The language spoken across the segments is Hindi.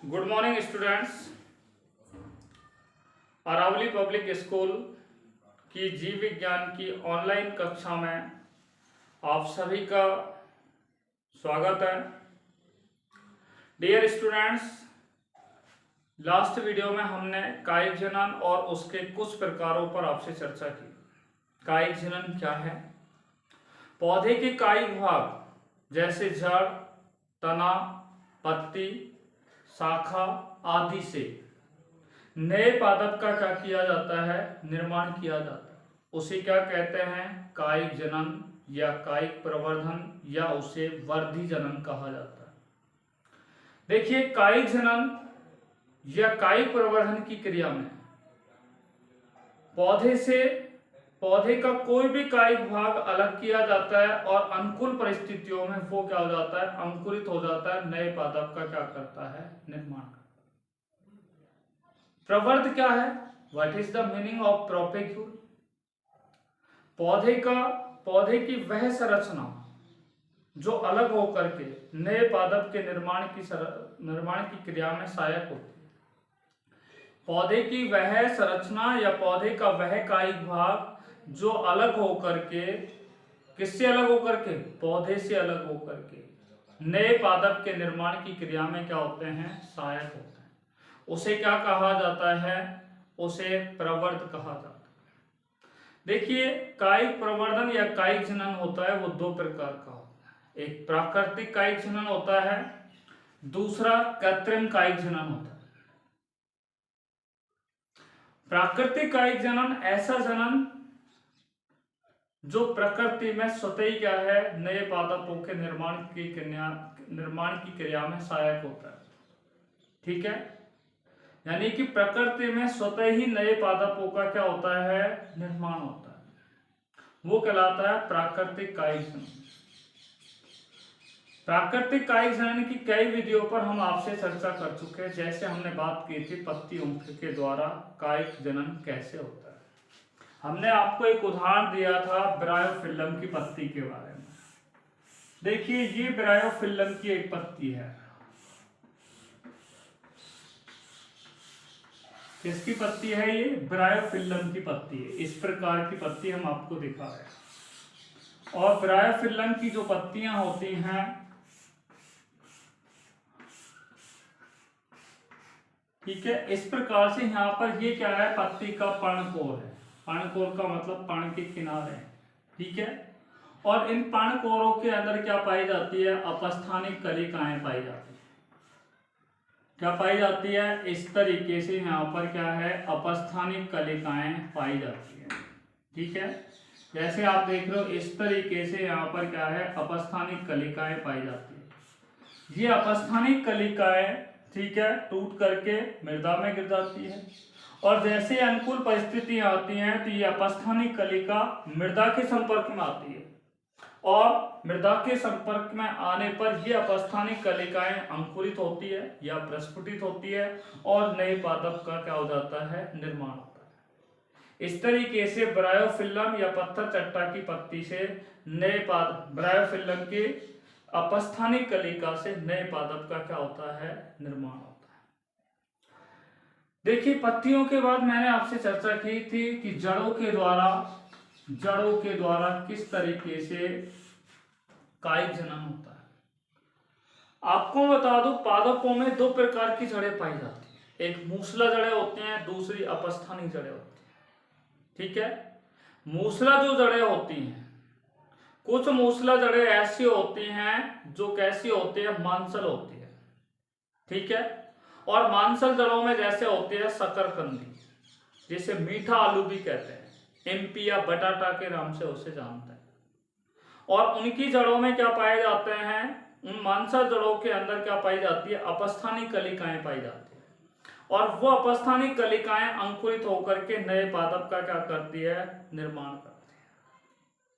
Good morning students. Aravali public school की जीव विज्ञान की ऑनलाइन कक्षा में आप सभी का स्वागत है। डियर स्टूडेंट्स, लास्ट वीडियो में हमने कायिक जनन और उसके कुछ प्रकारों पर आपसे चर्चा की। कायिक जनन क्या है? पौधे के कायिक भाग जैसे जड़, तना, पत्ती, शाखा आदि से नए पादप का क्या किया जाता है? निर्माण किया जाता है। उसे क्या कहते हैं? कायिक जनन या कायिक प्रवर्धन या उसे वर्धी जनन कहा जाता है। देखिए, कायिक जनन या कायिक प्रवर्धन की क्रिया में पौधे का कोई भी कायिक भाग अलग किया जाता है और अनुकूल परिस्थितियों में वो क्या हो जाता है? अंकुरित हो जाता है, नए पादप का क्या करता है? निर्माण करता है। प्रवर्ध क्या है? What is the meaning of propagule? पौधे की वह संरचना जो अलग होकर के नए पादप के निर्माण की क्रिया में सहायक होती है। पौधे की वह संरचना या पौधे का वह कायिक भाग जो अलग होकर के, किससे अलग होकर के? पौधे से अलग होकर के नए पादप के निर्माण की क्रिया में क्या होते हैं? सहायक होते हैं। उसे क्या कहा जाता है? उसे प्रवर्ध कहा जाता है। देखिए, कायिक प्रवर्धन या कायिक जनन होता है वो दो प्रकार का होता है। एक प्राकृतिक कायिक जनन होता है, दूसरा कृत्रिम कायिक जनन होता है। प्राकृतिक कायिक जनन ऐसा जनन जो प्रकृति में स्वतः ही क्या है? नए पादपों के निर्माण की क्रिया में सहायक होता है। ठीक है, यानी कि प्रकृति में स्वतः ही नए पादपों का क्या होता है? निर्माण होता है। वो कहलाता है प्राकृतिक कायिक जनन। प्राकृतिक कायिक जनन की कई विधियों पर हम आपसे चर्चा कर चुके हैं। जैसे हमने बात की थी पत्तियों के द्वारा कायिक जनन कैसे होता है। हमने आपको एक उदाहरण दिया था ब्रायोफिल्लम की पत्ती के बारे में। देखिए, ये ब्रायोफिल्लम की एक पत्ती है। किसकी पत्ती है ये? ब्रायोफिल्लम की पत्ती है। इस प्रकार की पत्ती हम आपको दिखा रहे हैं। और ब्रायोफिल्लम की जो पत्तियां होती हैं, ठीक है, इस प्रकार से यहाँ पर ये क्या है? पत्ती का पर्णकोर है। पर्णकोर का मतलब पर्ण के किनारे, ठीक है। और इन पर्णकोरों के अंदर क्या पाई जाती है? अपस्थानिक कलिकाएं पाई जाती है। क्या पाई जाती है? इस तरीके से यहाँ पर क्या है? अपस्थानिक कलिकाएं पाई जाती है। ठीक है, जैसे आप देख रहे हो इस तरीके से यहाँ पर क्या है? अपस्थानिक कलिकाएं पाई जाती है। ये अपस्थानिक कलिकाएं, ठीक है, टूट करके मृदा में गिर जाती है और जैसे अनुकूल परिस्थितियां आती हैं तो ये अपस्थानिक कलिका मृदा के संपर्क में आती है और मृदा के संपर्क में आने पर ये अपस्थानिक कलिकाएं अंकुरित होती है या प्रस्फुटित होती है और नए पादप का क्या हो जाता है? निर्माण होता है। इस तरीके से ब्रायोफिल्लम या पत्थर चट्टा की पत्ती से नए पादप, ब्रायोफिल्लम की अपस्थानिक कलिका से नए पादप का क्या होता है? निर्माण होता है। देखिए, पत्तियों के बाद मैंने आपसे चर्चा की थी कि जड़ों के द्वारा किस तरीके से कायिक जनन होता है। आपको बता दूं, पादपों में दो प्रकार की जड़ें पाई जाती हैं। एक मूसला जड़ें होती हैं, दूसरी अपस्थानिक जड़ें होती हैं। ठीक है, मूसला जो जड़ें होती हैं, कुछ मूसला जड़ें ऐसी होती हैं जो कैसी होती है? मांसल होती है। ठीक है, और मांसल जड़ों में जैसे होती है शकरकंदी, जिसे मीठा आलू भी कहते हैं, एमपी या बटाटा के नाम से उसे जानते हैं। और उनकी जड़ों में क्या पाए जाते हैं? उन मांसल जड़ों के अंदर क्या पाई जाती है? अपस्थानिक कलिकाएं पाई जाती है और वो अपस्थानिक कलिकाएं अंकुरित होकर के नए पादप का क्या करती है? निर्माण करती है।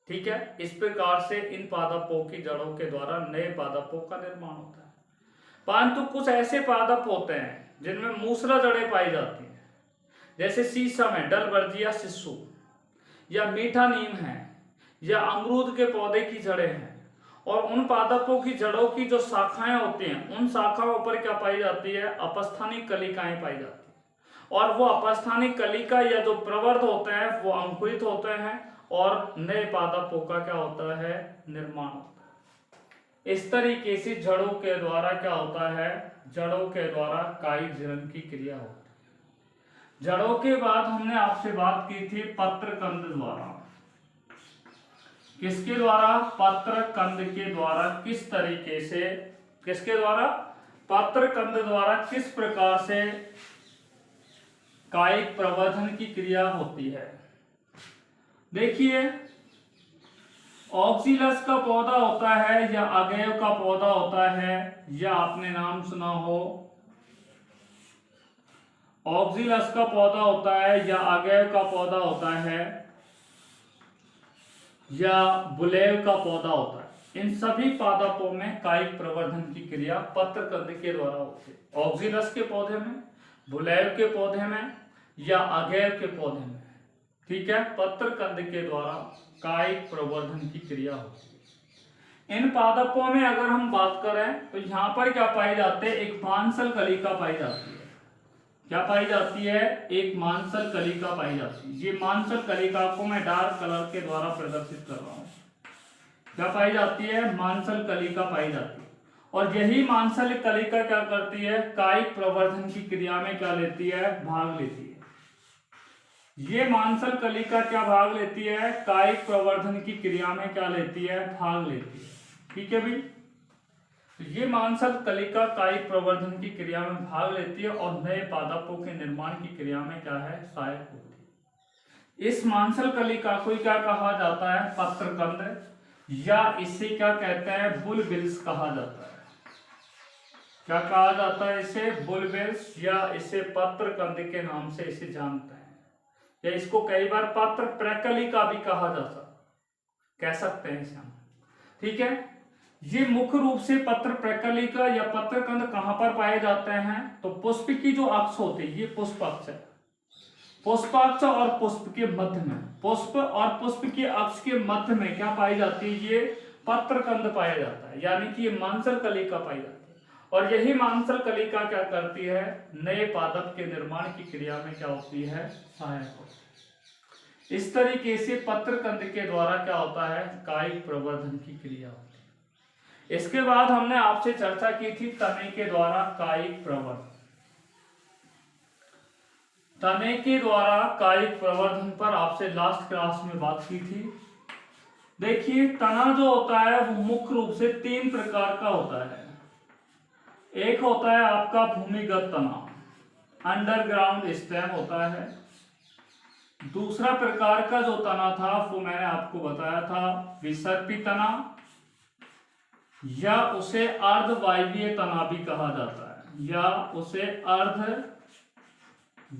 ठीक है, इस प्रकार से इन पादपों की जड़ों के द्वारा नए पादपों का निर्माण होता है। परंतु कुछ ऐसे पादप होते हैं जिनमें मूसला जड़ें पाई जाती हैं, जैसे शीशम है, डलवर्जिया शिशु, या मीठा नीम है, या अमरूद के पौधे की जड़ें हैं। और उन पादपों की जड़ों की जो शाखाएं होती हैं उन शाखाओं पर क्या पाई जाती है, अपस्थानिक कलिकाएं पाई जाती है। और वो अपस्थानिक कलिका या जो प्रवर्ध होते हैं वो अंकुरित होते हैं और नए पादपों का क्या होता है, निर्माण होता है। इस तरीके से जड़ों के द्वारा क्या होता है, जड़ों के द्वारा कायिक जनन की क्रिया होती है। जड़ों के बाद हमने आपसे बात की थी पत्रकंद द्वारा। किसके द्वारा, पत्रकंद के द्वारा किस तरीके से, किसके द्वारा, पत्रकंद द्वारा किस प्रकार से कायिक प्रवर्धन की क्रिया होती है। देखिए, ऑक्सिलस का पौधा होता है या अगेव का पौधा होता है, या आपने नाम सुना हो, ऑक्सिलस का पौधा होता है या अगेव का पौधा होता है या बुलेव का पौधा होता है। इन सभी पादपों में कायिक प्रवर्धन की क्रिया पत्रकंद के द्वारा होती है। ऑक्सिलस के पौधे में, बुलेव के पौधे में या अगेव के पौधे में, ठीक है, पत्रकंद के द्वारा कायिक प्रवर्धन की क्रिया होती है। इन पादपों में अगर हम बात करें तो यहाँ पर क्या पाई जाते हैं, एक मांसल कलिका पाई जाती है। क्या पाई जाती है, एक मांसल कलिका पाई जाती है। ये मांसल कलिका को मैं डार्क कलर के द्वारा प्रदर्शित कर रहा हूँ। क्या पाई जाती है, मांसल कलिका पाई जाती है। और यही मांसल कलिका क्या करती है, कायिक प्रवर्धन की क्रिया में क्या लेती है, भाग लेती है। ये मांसल कलिका क्या भाग लेती है, कायिक प्रवर्धन की क्रिया में क्या लेती है, भाग लेती है। ठीक है भाई, तो ये मांसल कलिका कायिक प्रवर्धन की क्रिया में भाग लेती है और नए पादपों के निर्माण की क्रिया में क्या है, सहायक होती है। इस मांसल कलिका को क्या कहा जाता है, पत्रकंद, या इसे क्या कहते हैं, बुलबिल्स कहा जाता है। क्या कहा जाता है इसे, बुलबिल्स, या इसे पत्रकंद के नाम से इसे जानते हैं, या इसको कई बार पत्र प्रकलिका भी कहा जा कह सकते हैं इसे हम। ठीक है, ये मुख्य रूप से पत्र प्रकलिका या पत्रकंद कहां पर पाए जाते हैं, तो पुष्प की जो अक्ष होती है, ये पुष्प अक्ष है, पुष्पाक्ष और पुष्प के मध्य में, पुष्प और पुष्प के अक्ष के मध्य में क्या पाई जाती है, ये पत्रकंद पाया जाता है, यानी कि ये मांसल कलिका पाई जाती है। और यही मांसल कलिका क्या करती है, नए पादप के निर्माण की क्रिया में क्या होती है, सहायक होती है। इस तरीके से पत्रकंद के द्वारा क्या होता है, कायिक प्रवर्धन की क्रिया होती है। इसके बाद हमने आपसे चर्चा की थी तने के द्वारा कायिक प्रवर्धन। तने के द्वारा कायिक प्रवर्धन पर आपसे लास्ट क्लास में बात की थी। देखिए, तना जो होता है वो मुख्य रूप से 3 प्रकार का होता है। एक होता है आपका भूमिगत तना, अंडरग्राउंड स्टेम होता है। दूसरा प्रकार का जो तना था वो मैंने आपको बताया था विसर्पी तना, या उसे अर्धवायवीय तना भी कहा जाता है, या उसे अर्ध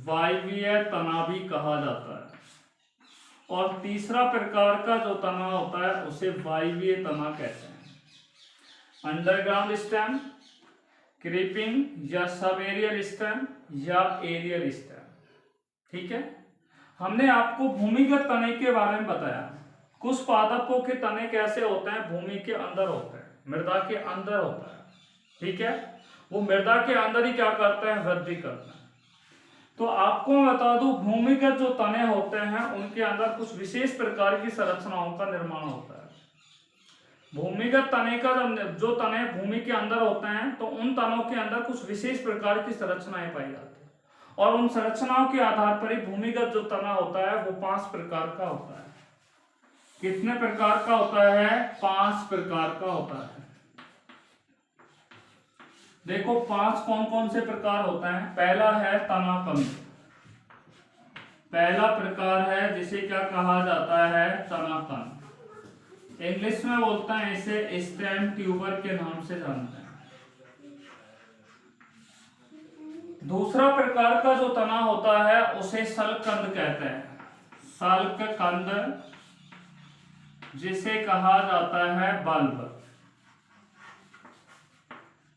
वायवीय तना भी कहा जाता है। और तीसरा प्रकार का जो तना होता है उसे वायवीय तना कहते हैं। अंडरग्राउंड स्टेम, क्रीपिंग या सब एरियल स्टेम या एरियल स्टेम। ठीक है, हमने आपको भूमिगत तने के बारे में बताया। कुछ पादपों के तने कैसे होते हैं, भूमि के अंदर होते हैं, मृदा के अंदर होता है। ठीक है, वो मृदा के अंदर ही क्या करते हैं, वृद्धि करते हैं। तो आपको मैं बता दूं, भूमिगत जो तने होते हैं उनके अंदर कुछ विशेष प्रकार की संरचनाओं का निर्माण होता है। भूमिगत तने का जो तने भूमि के अंदर होते हैं तो उन तनों के अंदर कुछ विशेष प्रकार की संरचनाएं पाई जाती है, और उन संरचनाओं के आधार पर ही भूमिगत जो तना होता है वो 5 प्रकार का होता है। कितने प्रकार का होता है, 5 प्रकार का होता है। देखो 5 कौन कौन से प्रकार होते हैं। पहला है तनाकंद, पहला प्रकार है जिसे क्या कहा जाता है, तनाकंद। इंग्लिश में बोलते हैं इसे स्टेम ट्यूबर के नाम से जानते हैं। दूसरा प्रकार का जो तना होता है उसे सल्कंद कहते हैं, सल्कंद, जिसे कहा जाता है बल्ब।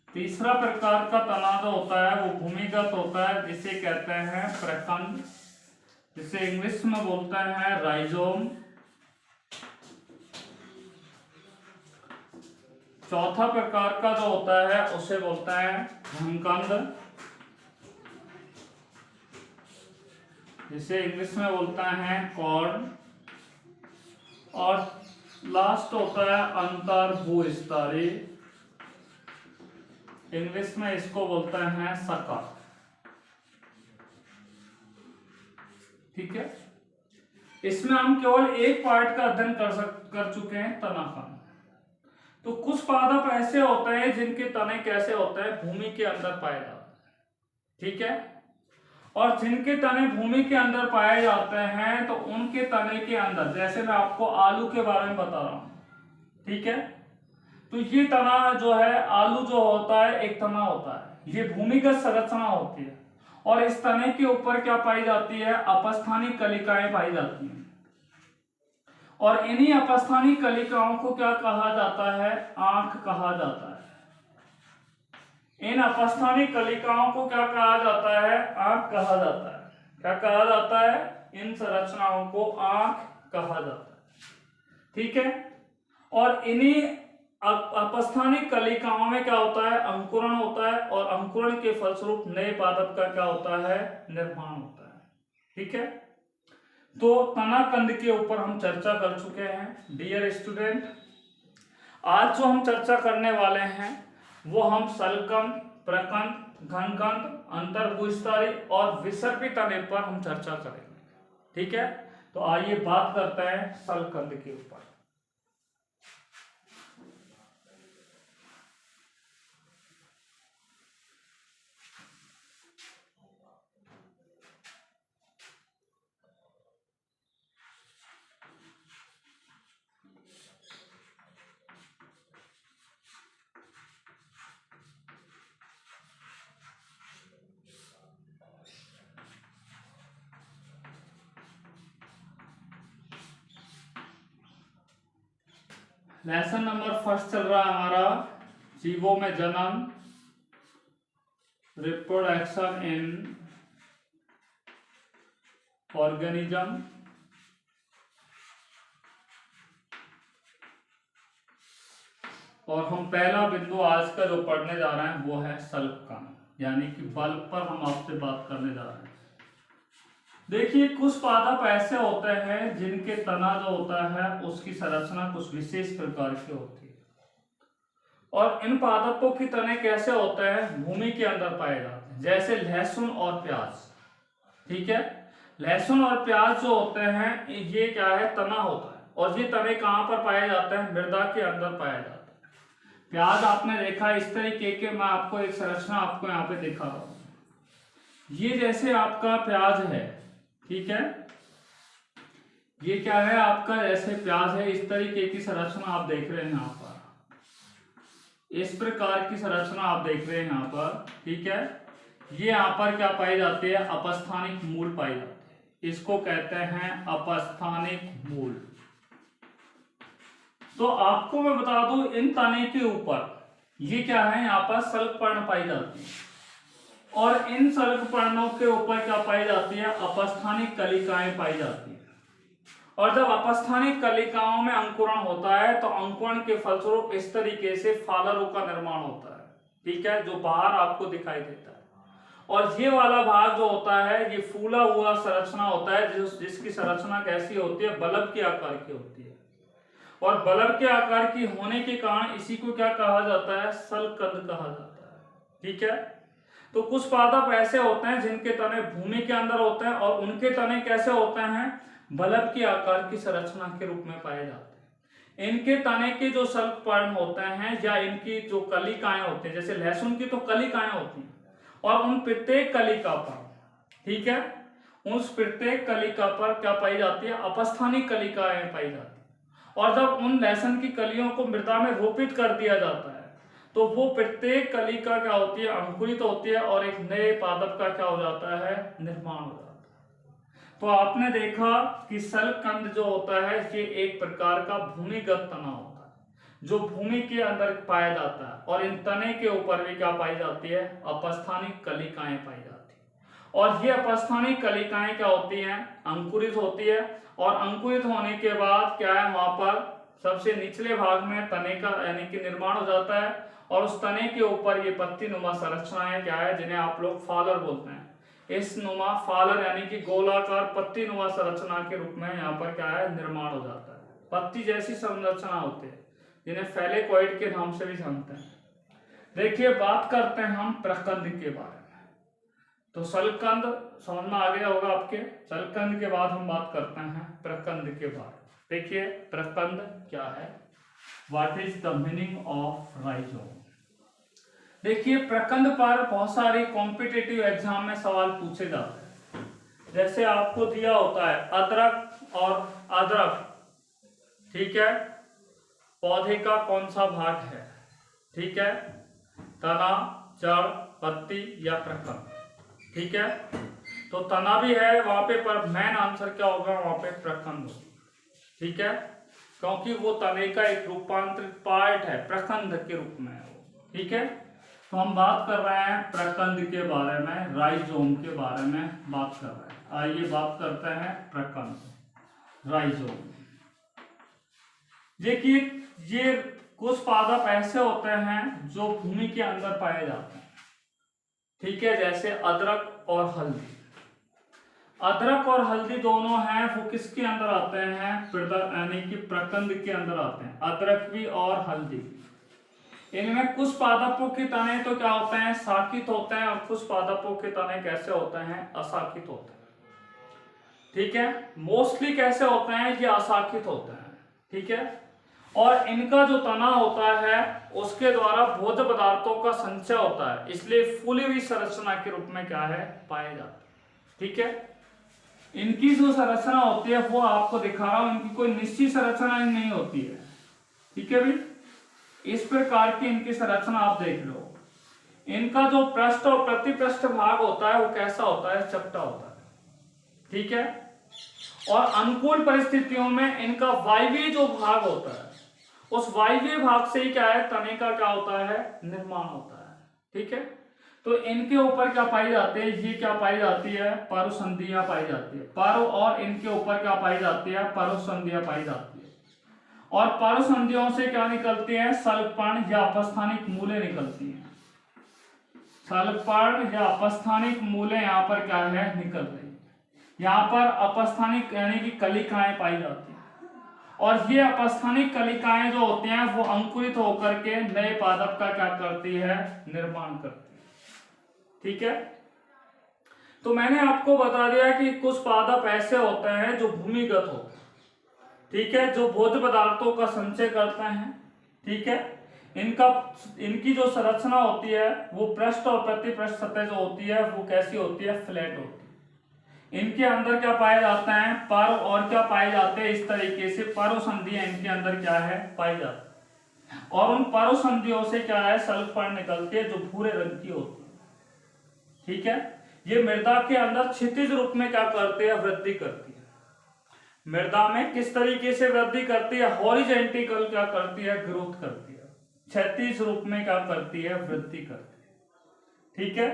तीसरा प्रकार का तना जो होता है वो भूमिगत होता है, जिसे कहते हैं प्रकंद, जिसे इंग्लिश में बोलते हैं राइजोम। चौथा प्रकार का जो होता है उसे बोलते हैं घनकंद, जिसे इंग्लिश में बोलते हैं कॉर्न। और लास्ट होता है अंतर्भूस्तरीय, इंग्लिश में इसको बोलते हैं सकर। ठीक है, इसमें हम केवल एक पार्ट का अध्ययन कर चुके हैं, तना का। तो कुछ पादप ऐसे होते हैं जिनके तने कैसे होते हैं, भूमि के अंदर पाए जाते हैं। ठीक है, और जिनके तने भूमि के अंदर पाए जाते हैं तो उनके तने के अंदर, जैसे मैं आपको आलू के बारे में बता रहा हूं। ठीक है, तो ये तना जो है, आलू जो होता है एक तना होता है, ये भूमिगत संरचना होती है। और इस तने के ऊपर क्या पाई जाती है, अपस्थानिक कलिकाएं पाई जाती हैं। और इन्हीं अपस्थानिक कलिकाओं को क्या कहा जाता है, आंख कहा जाता है। इन अपस्थानिक कलिकाओं को क्या कहा जाता है, आंख कहा जाता है। क्या कहा जाता है, इन संरचनाओं को आंख कहा जाता है। ठीक है, और इन्हीं अपस्थानिक कलिकाओं में क्या होता है, अंकुरण होता है। और अंकुरण के फलस्वरूप नए पादप का क्या होता है, निर्माण होता है। ठीक है, तो तनाकंद के ऊपर हम चर्चा कर चुके हैं। डियर स्टूडेंट, आज जो हम चर्चा करने वाले हैं वो हम सलकंद, प्रकंद, घनकंद, अंतर्भूस्तरीय और विसर्पी तने पर हम चर्चा करेंगे। ठीक है, तो आइए बात करते हैं सलकंद के ऊपर। लेसन नंबर फर्स्ट चल रहा है हमारा, जीवों में जन्म, रिप्रोडक्शन इन ऑर्गेनिज्म। और हम पहला बिंदु आज का जो पढ़ने जा रहे हैं वो है सल्पकण, यानी कि बल्ब पर हम आपसे बात करने जा रहे हैं। देखिए, कुछ पादप ऐसे होते हैं जिनके तना जो होता है उसकी संरचना कुछ विशेष प्रकार की होती है। और इन पादपों की तने कैसे होते हैं, भूमि के अंदर पाए जाते हैं, जैसे लहसुन और प्याज। ठीक है, लहसुन और प्याज जो होते हैं ये क्या है, तना होता है। और ये तने कहां पर पाए जाते हैं, मृदा के अंदर पाए जाते हैं। प्याज आपने देखा इस तरीके के, मैं आपको एक संरचना आपको यहाँ पे दिखा रहा हूं। ये जैसे आपका प्याज है, ठीक है, ये क्या है आपका, जैसे प्याज है, इस तरीके की संरचना आप देख रहे हैं यहाँ पर, इस प्रकार की संरचना आप देख रहे हैं यहाँ पर। ठीक है, ये यहाँ पर क्या पाई जाती है, अपस्थानिक मूल पाई जाती है, इसको कहते हैं अपस्थानिक मूल। तो आपको मैं बता दूं, इन तने के ऊपर ये क्या है, यहाँ पर सल्कपर्ण पाई जाती है। और इन सल्कपर्णों के ऊपर क्या पाई जाती है, अपस्थानिक कलिकाएं पाई जाती है। और जब अपस्थानिक कलिकाओं में अंकुरण होता है तो अंकुरण के फलस्वरूप इस तरीके से फालरों का निर्माण होता है। ठीक है, जो बाहर आपको दिखाई देता है। और ये वाला भाग जो होता है ये फूला हुआ संरचना होता है, जिसकी संरचना कैसी होती है, बल्ब के आकार की होती है। और बल्ब के आकार की होने के कारण इसी को क्या कहा जाता है, सल्कंद कहा जाता है। ठीक है, तो कुछ पादप ऐसे होते हैं जिनके तने भूमि के अंदर होते हैं और उनके तने कैसे होते हैं, बल्ब के आकार की संरचना के रूप में पाए जाते हैं। इनके तने के जो सल्कपर्ण होते हैं या इनकी जो कलिकाएं होती हैं, जैसे लहसुन की तो कलिकाएं होती हैं, और उन प्रत्येक कलिका पर, ठीक है, उस प्रत्येक कलिका पर क्या पाई जाती है, अपस्थानिक कलिकाएं पाई जाती है। और जब उन लहसुन की कलियों को मृदा में रोपित कर दिया जाता है तो वो प्रत्येक कलिका क्या होती है, अंकुरित होती है और एक नए पादप का क्या हो जाता है, निर्माण हो जाता है। तो आपने देखा कि सल्कंद जो होता है ये एक प्रकार का भूमिगत तना होता है जो भूमि के अंदर पाया जाता है। और इन तने के ऊपर भी क्या पाई जाती है, अपस्थानिक कलिकाएं पाई जाती है। और ये अपस्थानिक कलिकाएं क्या होती हैं, अंकुरित होती है। और अंकुरित होने के बाद क्या है, वहां पर सबसे निचले भाग में तने का यानी कि निर्माण हो जाता है और उस तने के ऊपर ये पत्ती नुमा संरचनाएं क्या है जिन्हें आप लोग फालर बोलते हैं। इस नुमा फालर यानी कि गोलाकार पत्ती नुमा संरचना के रूप में यहाँ पर क्या है निर्माण हो जाता है। पत्ती जैसी संरचना होती है जिन्हें फैलेकोइड के नाम से भी जानते हैं। देखिए बात करते हैं हम प्रकंद के बारे में। तो सलकंद समझ में आ गया होगा आपके। सलकंद के बाद हम बात करते हैं प्रकंद के बारे में। देखिए प्रकंद क्या है, what is the meaning of rhizome. देखिए प्रकंद पर बहुत सारे कॉम्पिटिटिव एग्जाम में सवाल पूछे जाते हैं। जैसे आपको दिया होता है अदरक और अदरक, ठीक है, पौधे का कौन सा भाग है, ठीक है, तना, जड़, पत्ती या प्रकंद, ठीक है। तो तना भी है वहां पे, पर मेन आंसर क्या होगा वहां पे प्रकंद होगा, ठीक है, क्योंकि वो तने का एक रूपांतरित पार्ट है, प्रकंद के रूप में है वो, ठीक है। तो हम बात कर रहे हैं प्रकंद के बारे में, राइजोम के बारे में बात कर रहे हैं। आइए बात करते हैं प्रकंद, राइजोम। देखिए ये कुछ पादप ऐसे होते हैं जो भूमि के अंदर पाए जाते हैं, ठीक है, जैसे अदरक और हल्दी। अदरक और हल्दी दोनों हैं वो किसके अंदर आते हैं, यानी कि प्रकंद के अंदर आते हैं, अदरक भी और हल्दी भी। इनमें कुछ पादपों के तने तो क्या होते हैं, शाखित होते हैं, और कुछ पादपों के तने कैसे होते हैं, अशाखित होते हैं, ठीक है। मोस्टली कैसे होते हैं, ये अशाखित होते हैं, ठीक है। और इनका जो तना होता है उसके द्वारा भोज्य पदार्थों का संचय होता है, इसलिए फूली हुई संरचना के रूप में क्या है पाए जाते हैं, ठीक है। इनकी जो संरचना होती है वो आपको दिखा रहा हूं, इनकी कोई निश्चित संरचना नहीं होती है, ठीक है भी। इस प्रकार की इनकी संरचना आप देख लो। इनका जो पृष्ठ और प्रतिपृष्ठ भाग होता है वो कैसा होता है, चपटा होता है, ठीक है। और अनुकूल परिस्थितियों में इनका वायवीय जो भाग होता है उस वायवीय भाग से ही क्या है तने का क्या होता है निर्माण होता है, ठीक है। तो इनके ऊपर क्या पाई जाती है, ये क्या पाई जाती है, पारुसंधियां पाई जाती है, पारु, और इनके ऊपर क्या पाई जाती है, पारुसंधियां पाई जाती है। और पारुसंधियों से क्या निकलती है, सल्कपर्ण या अपस्थानिक मूलें निकलती हैं। सल्कपर्ण या अपस्थानिक मूलें यहाँ पर क्या है निकल रही है। यहाँ पर अपस्थानिक यानी कि कलिकाएं पाई जाती हैं, और ये अपस्थानिक कलिकाएं जो होती हैं वो अंकुरित होकर के नए पादप का क्या करती है, निर्माण करती है, ठीक है। तो मैंने आपको बता दिया कि कुछ पादप ऐसे होते हैं जो भूमिगत होते हैं, ठीक है, जो भोज्य पदार्थों का संचय करते हैं, ठीक है। इनकी जो संरचना होती है वो पृष्ठ और प्रतिपृष्ठ सतह जो होती है वो कैसी होती है, फ्लैट होती है। इनके अंदर क्या पाए जाते हैं, पारु, और क्या पाए जाते हैं, इस तरीके से पारुसंधियां इनके अंदर क्या है पाई जाती है। और उन पारुसंधियों से क्या है सल्कपर्ण निकलती है जो भूरे रंग की होती है, ठीक है। ये मृदा के अंदर क्षितिज रूप में क्या करते हैं, वृद्धि करती है। मृदा में किस तरीके से वृद्धि करती है, हॉरिजॉन्टल क्या करती है, ग्रोथ करती है, क्षैतिज रूप में क्या करती है, वृद्धि करती है, ठीक है।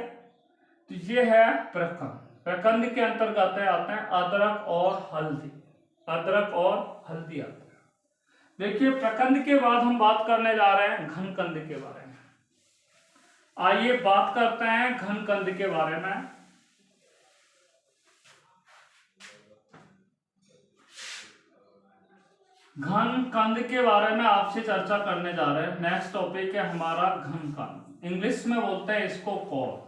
तो ये है प्रकंद। प्रकंद के अंतर्गत आते हैं अदरक और हल्दी, अदरक और हल्दी आते हैं। देखिए प्रकंद के बाद हम बात करने जा रहे हैं घनकंद के बारे में। आइए बात करते हैं घनकंद के बारे में। घनकंद के बारे में आपसे चर्चा करने जा रहे हैं। नेक्स्ट टॉपिक है हमारा घनकंद, इंग्लिश में बोलते हैं इसको कॉर्न।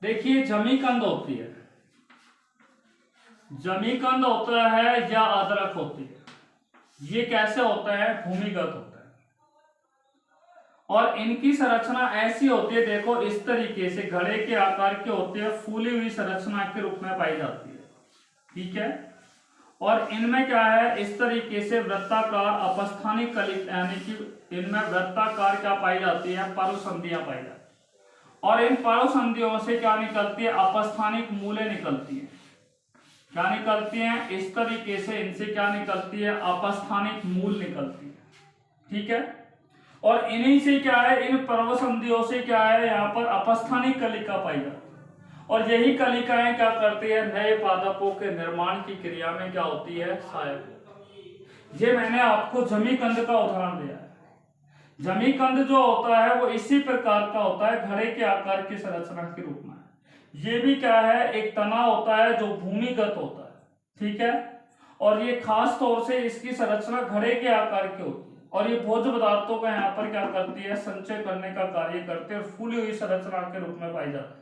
देखिए जमीकंद होती है, जमीकंद होता है या अदरक होती है, ये कैसे होता है, भूमिगत होता है। और इनकी संरचना ऐसी होती है, देखो इस तरीके से घड़े के आकार की होती है, फूली हुई संरचना के रूप में पाई जाती है, ठीक है। और इनमें क्या है, इस तरीके से वृत्ताकार अपस्थानिक कली यानी कि इनमें वृत्ताकार क्या पाई जाती है, पारुसंधियां पाई जाती है। और इन पारुसंधियों से क्या निकलती है, अपस्थानिक मूलें निकलती हैं। क्या निकलती हैं, इस तरीके से इनसे क्या निकलती है, अपस्थानिक मूल निकलती है, ठीक है। और इन्हीं से क्या है, इन पारुसंधियों से क्या है, यहाँ पर अपस्थानिक कलिका पाई जाती है। और यही कलिकाएं क्या करती है, नए पादपों के निर्माण की क्रिया में क्या होती है, सहायक। ये मैंने आपको जमीकंद का उदाहरण दिया है। जमीकंद जो होता है वो इसी प्रकार का होता है, घड़े के आकार की संरचना के रूप में। ये भी क्या है, एक तना होता है जो भूमिगत होता है, ठीक है। और ये खास तौर से इसकी संरचना घड़े के आकार की होती है, और ये भोज्य पदार्थों का यहाँ पर क्या करती है, संचय करने का कार्य करते हैं, और फूली हुई संरचना के रूप में पाई जाती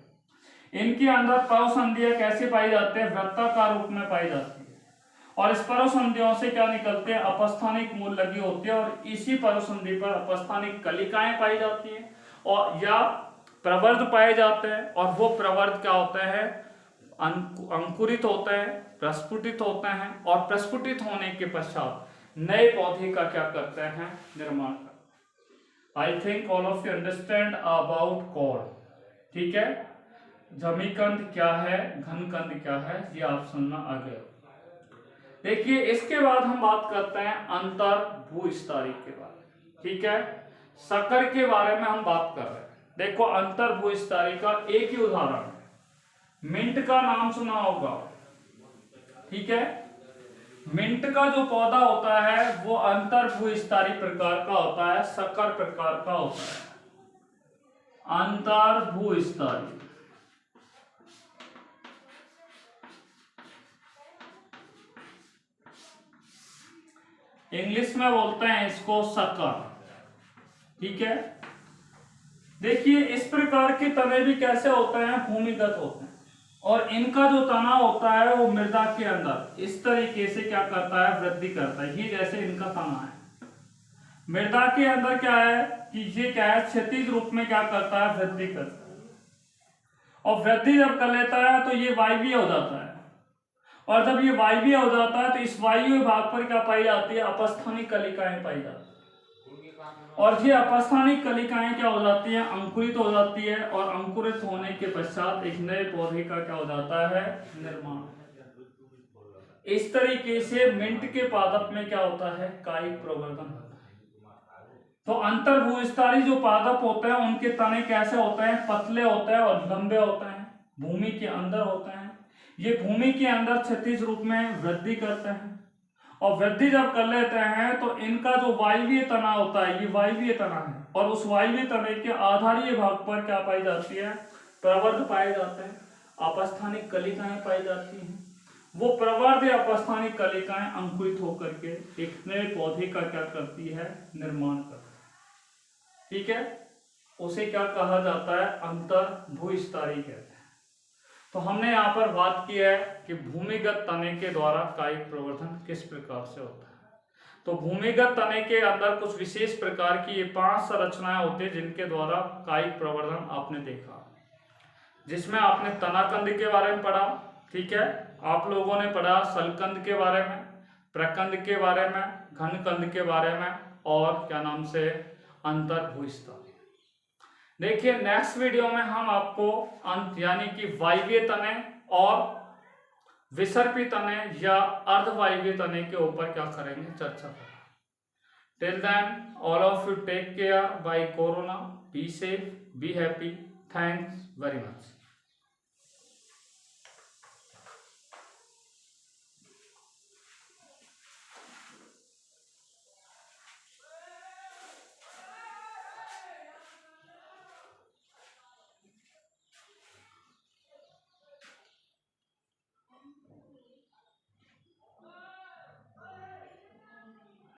है। इनके अंदर परसंधियां कैसे पाई जाते हैं, वृत्ताकार रूप में पाई जाती है, और इस परसंधियों से क्या निकलते हैं, अपस्थानिक मूल लगी होती है, और इसी परसंधि पर अपस्थानिक कलिकाएं पाई जाती हैं और या प्रवर्ध पाए जाते हैं। और वो प्रवर्ध क्या होता है, अंकुरित होते हैं, प्रस्फुटित होते हैं, और प्रस्फुटित होने के पश्चात नए पौधे का क्या करते हैं, निर्माण करते हैं। I think all of you understand about cord, ठीक है। जमीकंद क्या है, घनकंद क्या है, ये आप सुनना आगे। देखिए इसके बाद हम बात करते हैं अंतर भूस्तरीय के बारे में, ठीक है। शक्कर के बारे में हम बात कर रहे हैं। देखो अंतर भूस्तरीय का एक ही उदाहरण है, मिंट का नाम सुना होगा, ठीक है। मिंट का जो पौधा होता है वो अंतर भूस्तरीय प्रकार का होता है, शक्कर प्रकार का होता है। अंतर भूस्तरीय इंग्लिश में बोलते हैं इसको शक्कर, ठीक है। देखिए इस प्रकार के तने भी कैसे होते हैं, भूमिगत होते हैं, और इनका जो तना होता है वो मृदा के अंदर इस तरीके से क्या करता है, वृद्धि करता है। ये जैसे इनका तना है, मृदा के अंदर क्या है कि ये क्या है, क्षैतिज रूप में क्या करता है, वृद्धि करता है, और वृद्धि जब कर लेता है तो ये वायवीय हो जाता है, और जब ये वायवीय हो जाता है तो इस वायवीय भाग पर क्या पाई जाती है, अपस्थानिक कलिकाएं पाई जाती है, और ये अपस्थानिक कलिकाएं क्या हो जाती है, अंकुरित हो जाती है, और अंकुरित होने के पश्चात एक नए पौधे का क्या हो जाता है, निर्माण। इस तरीके से मिंट के पादप में क्या होता है, कायिक प्रवर्धन होता है। तो अंतर भूस्तरीय जो पादप होते हैं उनके तने कैसे होते हैं, पतले होते हैं और लंबे होते हैं, भूमि के अंदर होते हैं। ये भूमि के अंदर क्षैतिज रूप में वृद्धि करते हैं, और वृद्धि जब कर लेते हैं तो इनका जो वायवीय तना होता है, ये वायवीय तना है, और उस वायवीय तने के आधारीय भाग पर क्या पाई जाती है, प्रवर्ध पाए जाते हैं, अपस्थानिक कलिकाएं पाई जाती हैं। वो प्रवर्ध या अपस्थानिक कलिकाएं अंकुरित होकर के एक नए पौधे का क्या करती है, निर्माण करती है, ठीक है। उसे क्या कहा जाता है, अंतर भूस्तरीय कहते हैं। तो हमने यहाँ पर बात की है कि भूमिगत तने के द्वारा कायिक प्रवर्धन किस प्रकार से होता है। तो भूमिगत तने के अंदर कुछ विशेष प्रकार की ये 5 संरचनाएं होती है जिनके द्वारा कायिक प्रवर्धन आपने देखा, जिसमें आपने तनाकंद के बारे में पढ़ा, ठीक है। आप लोगों ने पढ़ा सलकंद के बारे में, प्रकंद के बारे में, घनकंद के बारे में, और क्या नाम से, अंतर भूस्तरीय। देखिए नेक्स्ट वीडियो में हम आपको अंत यानी कि वायवीय तने और विसर्पी तने या अर्धवायवीय तने के ऊपर क्या करेंगे, चर्चा करेंगे। Till then all of you take care by corona, be safe, be happy, thanks very much.